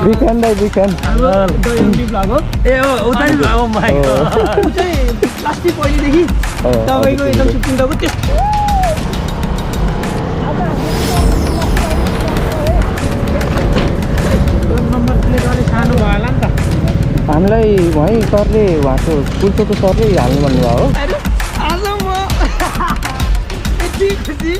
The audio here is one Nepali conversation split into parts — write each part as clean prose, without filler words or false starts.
Weekend दाइ weekend ए हो उता नि भ्लग हो माइ गॉड चाहिँ प्लास्टिक पहिलेदेखि तपाईको एकदम सुटिङको त्यस्तो नम्बर प्लेट अलि सानो भयो होला नि त हामीलाई वहीँ सरले उहाँको पुल्चोको सरले हाल्नु भन्नुभयो हो आज म यति खुसी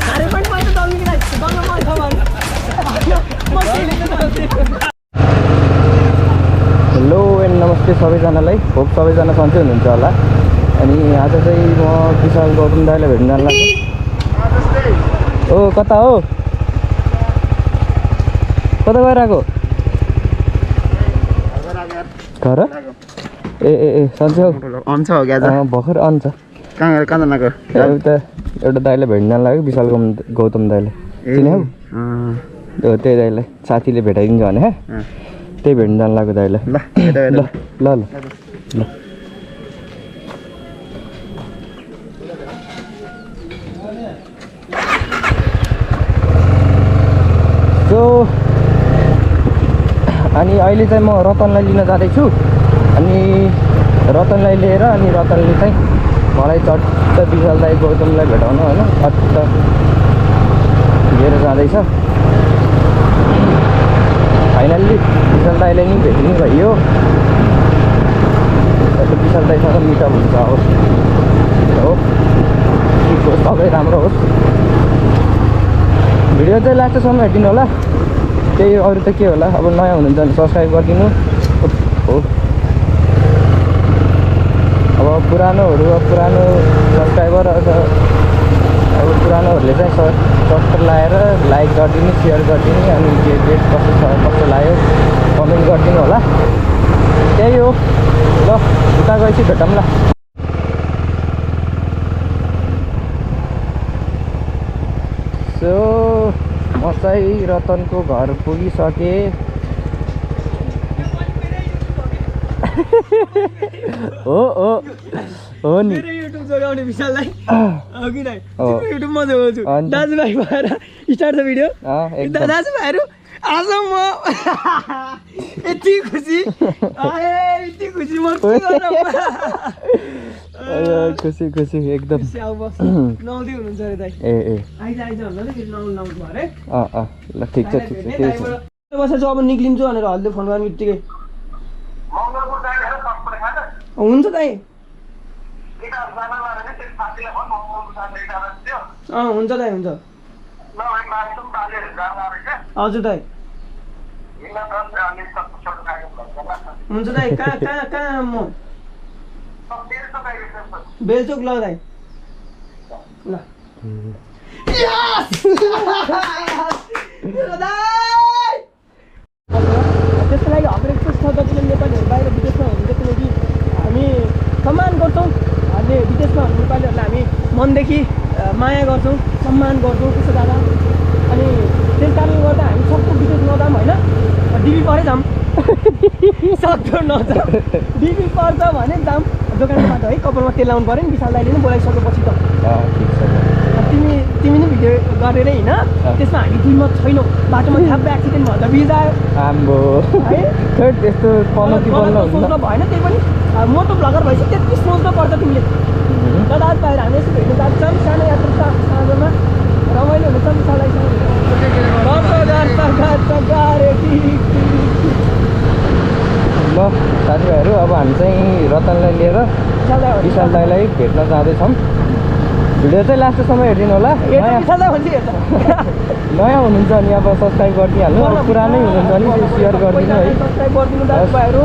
अरे पनि मैले दङ्गीलाई दङ्ग मन छ भने हेलो एन्ड नमस्ते सबैजनालाई होप सबैजना सन्चै हुनुहुन्छ होला अनि आज चाहिँ म विशाल गौतम दाइलाई भेट्न जान लाग्छु ओ कता हो कता गएर आएको घर ए ए ए सन्चै हो हुन्छ हो क्या भर्खर अन्त कहाँ जानको एउटा दाइलाई भेट्न जान लाग्यो विशाल गौतम दाइलाई चिन्यौ त्यही दाइलाई साथीले भेटाइदिन्छ भने त्यही भेट्न जान लाग्यो दाइलाई ल ल ल ल सो अनि अहिले चाहिँ म रतनलाई लिन जाँदैछु अनि रतनलाई लिएर अनि रतनले चाहिँ मलाई चट्ट विशाल दाइ गौतमलाई भेटाउनु होइन चट्ट लिएर जाँदैछ फाइनल्ली विशाल दाइलाई नि भेटिनु भयो विशाल दाइसँग मिटअप हुन्छ हो सबै राम्रो होस् भिडियो चाहिँ लास्टसम्म हेरिदिनु होला त्यही अरू त के होला अब नयाँ हुनुहुन्छ भने सब्सक्राइब गरिदिनु हो अब पुरानो सब्सक्राइबर अब पुरानोहरूले चाहिँ सब्सक्राइब लाएर लाइक गरिदिनु सेयर गरिदिनु अनि के डेट कस्तो छ कस्तो लाग्यो कमेन्ट गरिदिनु होला त्यही हो ल उता गएपछि भेटौँ ल सो म चाहिँ रतनको घर पुगिसकेँ हो नि मेरो युट्युब जोगाउने विशाललाई अघि नै युट्युब म जोगाउँछु दाजुभाइ भएर स्टार्ट छ भिडियो दाजुभाइहरू आज म यति खुसी यति खुसी म खुसी खुसी एकदम नआउँदै हुनुहुन्छ अरे दाइ ए आइज भन्दा नि फेरि नआउनु भयो अरे ल ठिक छ त्यही छ बसेर अब निक्लिन्छु भनेर हल्दै फोन गर्ने बित्तिकै हुन्छ दाइ हुन्छ दाइ हुन्छ हजुर दाइ हुन्छ दाइ कहाँ म बेलचोक ल दाइ ल त्यसको लागि हरेक छ जतिले नेपालीहरू बाहिर विदेशमा हुनुहुन्छ किनकि हामी सम्मान गर्छौँ हामीले विदेशमा हुने नेपालीहरूलाई हामी मनदेखि माया गर्छौँ सम्मान गर्छौँ त्यसो दादा अनि त्यस कारणले गर्दा हामी सक्दो विदेश नजाऊँ होइन डिबी परै जाऊँ सक्दो नजाऊँ डिबी पर्छ भने जाऊँ दोकानबाट है कपालमा तेल लाउनु पऱ्यो नि विशाल दाइले नै बोलाइसकेपछि त तिमी नै भिडियो गरेर होइन त्यसमा हामी दुईमा छैनौँ बाटोमा ठ्याप्पै एक्सिडेन्ट भयो त बिजायो आम्बो है त्यस्तो पनौती बोल्नु सोच्नु भएन त्यही पनि म त भ्लगर भएपछि त्यति सोच्नु पर्छ तिमीले ल दाजु बाहिर हामी यसो भेट्नु जान्छौँ सानो यात्रा साँझमा रमाइलो हुन्छ विशालसँग ल साथीभाइहरू अब हामी चाहिँ रतनलाई लिएर विशाल दाइलाई भेट्न जाँदैछौँ भिडियो चाहिँ लास्टसम्म हेरिदिनु होला नयाँ हुनुहुन्छ भने अब सब्सक्राइब गरिदिइहाल्नु अब पुरानै हुनुहुन्छ भने सेयर गरिदिनु है सब्सक्राइब गरिदिनु दाजुभाइहरू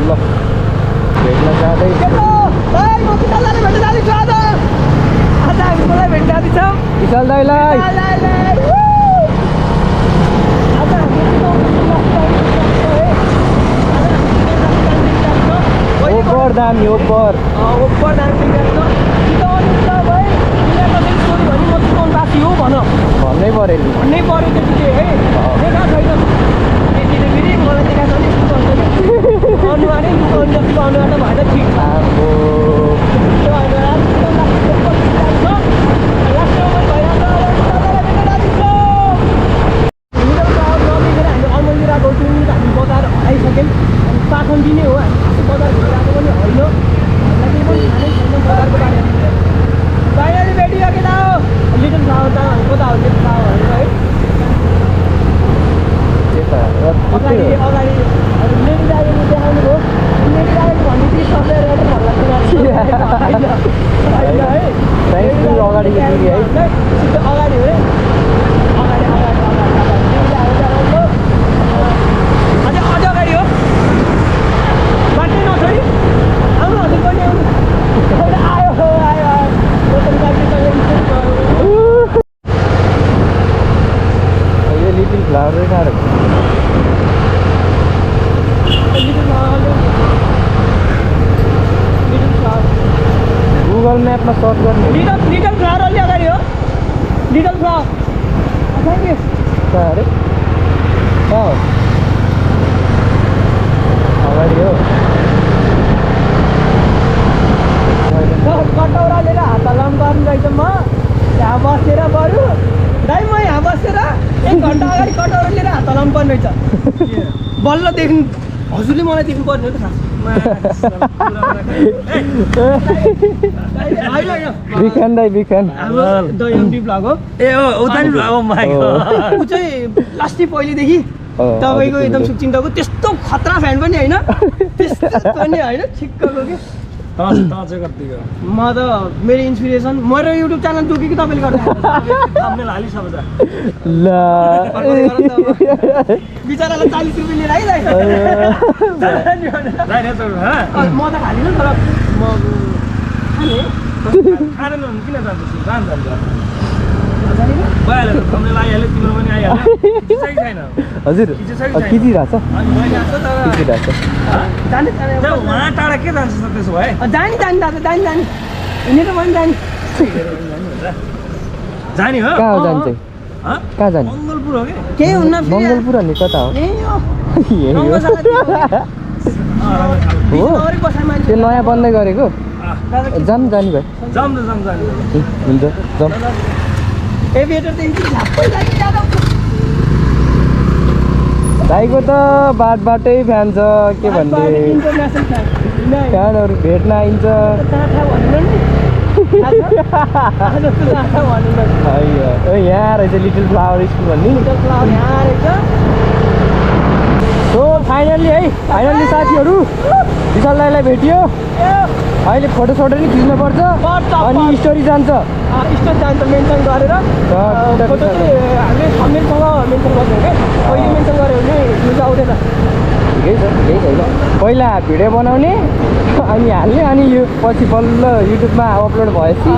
ल भेट्न जाँदैछौँ विशाल दाइलाई ओपर दामी ओपर दामी साथी हो भन्नै पऱ्यो नि भन्नै पऱ्यो त्यतिकै है देखा छैन त्यतिले फेरि मलाई देखा छ नि अनुहारै अनुहार त भएन ठिक छ सर्च गर्ने लिटल फ्लावर अलि अगाडि हो लिटल फ्लावर थ्याङ्क यू कहाँ अरे कहाँ हो अगाडि हो कटौरा लिएर हात हल्लाउनु पर्ने रहेछ म यहाँ बसेर बरु दाइ म यहाँ बसेर 1 घन्टा अगाडि कटौरा लिएर हात हल्लाउनु पर्ने रहेछ बल्ल देख्नु हजुरले मलाई देख्नु पर्ने हो त खास बिखान दाइ बिखान ए हो उतानी भ्लग हो माइ ऊ चाहिँ लास्टै पहिलेदेखि तपाईँको एकदम सुचिन्ताको त्यस्तो खतरा फ्यान पनि होइन त्यस्तो पनि होइन ठिक्कको कि म त मेरो इन्सपिरेसन मेरो युट्युब च्यानल दुखेको तपाईँले गर्दा ल बिचरालाई 40 रुपियाँ लिएर आइरहेको म त खालिनँ तर म हजुर खिचिरहेछ जाने दादा जाने हिँडेर पनि जाने हो कहाँ हो जान्छ कहाँ जाने मङ्गलपुर हो कि केही हुन्न मङ्गलपुर अनि कता हो यही हो हो त्यो नयाँ बन्दै गरेको जाम जाने भाइ जाम हुन्छ जाम एभिएटरदेखि झ्याप्पै लागि जाँदा दाइको त बाटै फ्यान छ के भन्ने इन्टरनेसनल फ्यानहरू भेट्न आइन्छ यहाँ रहेछ लिटल फ्लावर स्कुल भन्ने सो फाइनल्ली साथीहरू विशाल दाइलाई भेटियो अहिले फोटोसोटो नि खिच्नुपर्छ अनि स्टोरी जान्छ मेन्सन गरेर फोटो चाहिँ हामीले थम्बनेलसँग मेन्सन गर्छौँ क्या पहिले मेन्सन गऱ्यो भने भ्युज आउँदैन ठिकै छ केही छैन पहिला भिडियो बनाउने अनि हाल्ने अनि यो पछि बल्ल युट्युबमा अपलोड भएपछि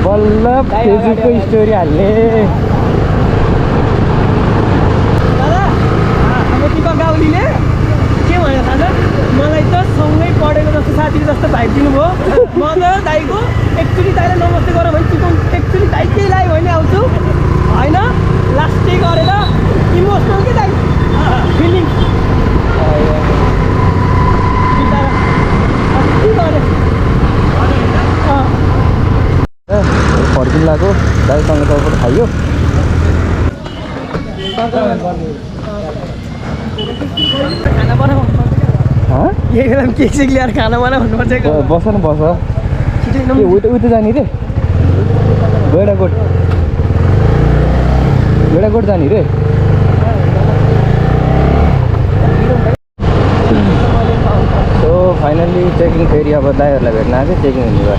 बल्ल फेसबुकको स्टोरी हाल्ने दादा अब दिपक गाउलीले के भन्यो थाहा छ मलाई त सँगै पढेको जस्तो साथीको जस्तो भाइब दिनुभयो म त दाइको एकचोटि दाइलाई नमस्ते गर भने चिकाउनु एकचोटि दाइ केही लाग्यो भने आउँछु होइन लास्टै गरेर इमोसनल के दाइ फिलिङ फर्किन लाग्यो दाइसँग सबैबाट खाइयो खाना बनाऊ यही बेला केक सेक ल्याएर खाना बनाऊ भन्नुपर्छ बस न बस छिटै उता जाने रे गैडाकोट जाने रे सो फाइनल्ली चेकिङ फेरि अब दाइहरूलाई भेट्न आएको चेकिङ हुने भयो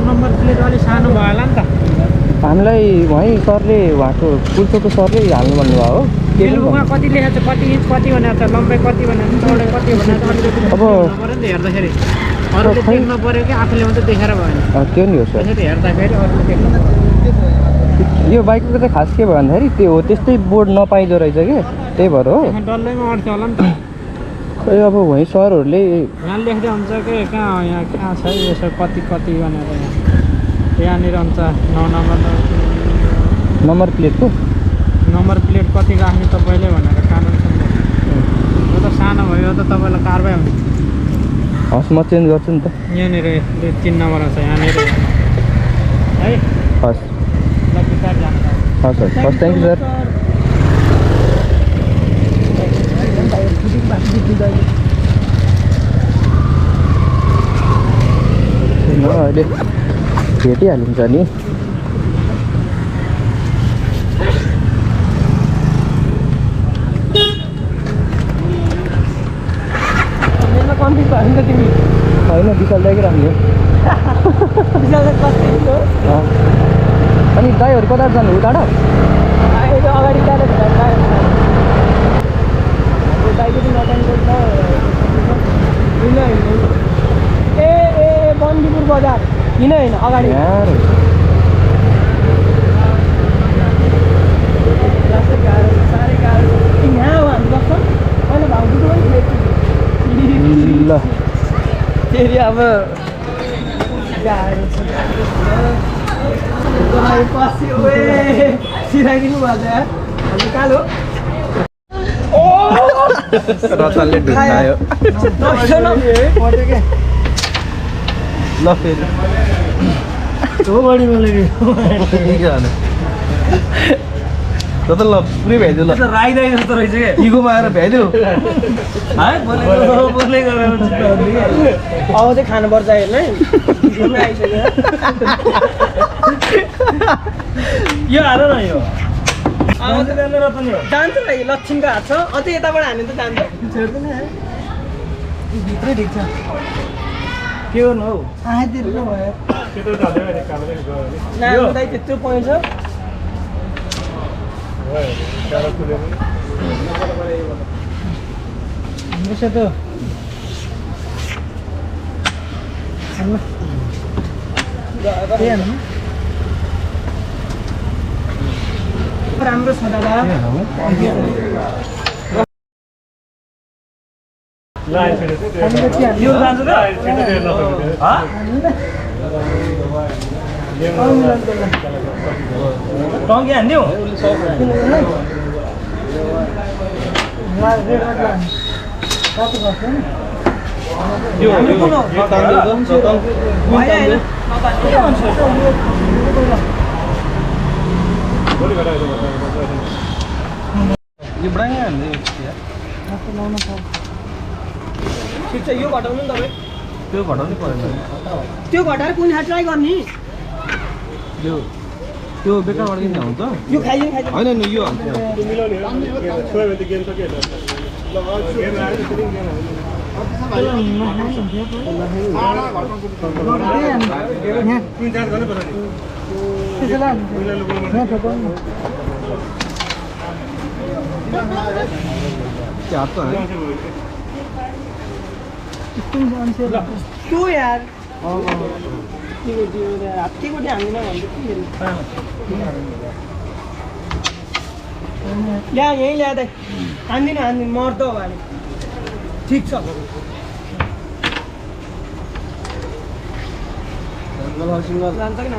नम्बर प्लेट अलिक सानो भयो होला नि त हामीलाई वहीँ सरले उहाँको पुल्चोको सरले हाल्नु भन्नुभयो हो फेसबुकमा कति लेखेको छ कति इन्च कति भनेको छ लम्बाइ कति भनेको छ चौडाइ कति भनेको छ अलिकति अब पऱ्यो नि त हेर्दाखेरि अरूले देख्नु पऱ्यो कि आफूले मात्रै देखेर भएन त्यो नि हो सर त्यसरी हेर्दाखेरि अरूले देख्नु यो बाइकको चाहिँ खास के भयो भन्दाखेरि त्यो हो त्यस्तै बोर्ड नपाइँदो रहेछ कि त्यही भएर हो डल्लैमा अड्छ होला नि त खै अब वहीँ सरहरूले यहाँ लेख्दै हुन्छ कि कहाँ यहाँ कहाँ छ यसो कति कति भनेर यहाँनिर हुन्छ 9 नम्बर प्लेटको नम्बर प्लेट कति राख्ने तपाईँले भनेर कानुन छ यो त सानो भयो यो त तपाईँलाई कारबाही हुन्छ हस् म चेन्ज गर्छु नि त यहाँनिर 3 नम्बर छ यहाँनिर है हस् ल बिस्तारै जानु हस् हस् हस् थ्याङ्क यू सर अहिले भेटिहालिन्छ नि कम्ती भयो नि त तिमी होइन विशाल दाइकै राख्ने हो अनि दाइहरू कता जानु उताबाट अगाडि जाँदा दाइको पनि नटाइको छ ए बन्दीपुर बजार किन होइन अगाडि अब गाह्रो छ पस्यो सिराइदिनु भएको यार कालो रतनले ढुङ्गायो ल फेरि बढी बोलेको रतन ल पुरै भ्याइदियो ल राइदाइ जस्तो रहेछ क्या इगोमा आएर भ्याइदियो है बोलेको अब चाहिँ खानुपर्छ हेर्नु है आइसक्यो यो हाल न यो जान्छ नि लक्ष्मीको हात छ अझै यताबाट हामी त जान्छ भित्रै ठिक छ के गर्नु हौ आइदिनु भयो नाच्दै त्यत्रो पाउँछ यसो त राम्रो छ दादा यो जान्छ त टङ्की हान्दियो ठिक छ यो घटाउनु नि तपाईँ त्यो घटाउनु परेन त्यो घटाएर कुन खाएर ट्राई गर्ने त्यो बेकार गरिदिनु हुन्छ यो खाइदिनु होइन नि यो तँ यार हात्तीको हान्दिनँ ल्या यहीँ ल्याँदै हान्दिनँ मर्दो अब हामी ठिक छ जान्छ कि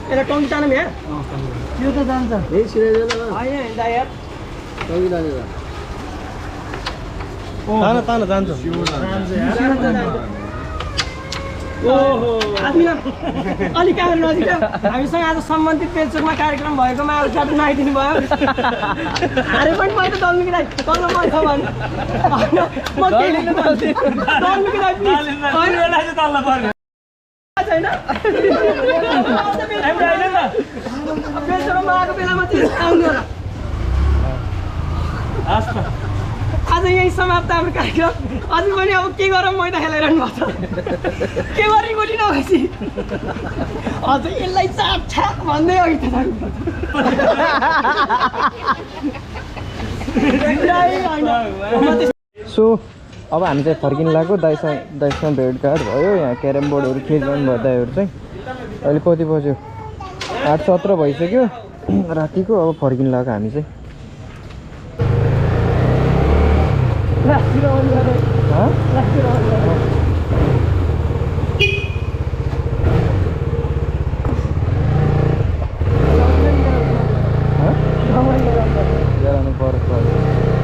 यसलाई टङ्की तानौँ यहाँ यो त जान्छ तान जान्छ अलिक काम नजिक हामीसँग आज सम्बन्धित पेचोकमा कार्यक्रम भएकोमा उद्घाटन आइदिनु भयो हारे पनि मैले दल्नुको लागि तल म छ भने म केही लिनु दल्नुको लागि छैन पेचोकमा आएको बेलामा चाहिँ आउनु होला आज यही समाप्त हाम्रो कार्यक्रम अझै पनि अब के गरौँ मैदा खेलाइरहनु भएको छ के गर्ने गोली नभएपछि अझै यसलाई चाप छाप भन्दै अघि सो अब हामी चाहिँ फर्किनु लाग्यो दाइसँग भेटघाट भयो यहाँ क्यारम बोर्डहरू खेलिरहनु भयो दाइहरू चाहिँ अहिले कति बज्यो 8:17 भइसक्यो रातिको अब फर्किनु लाग्यो हामी चाहिँ पर्छ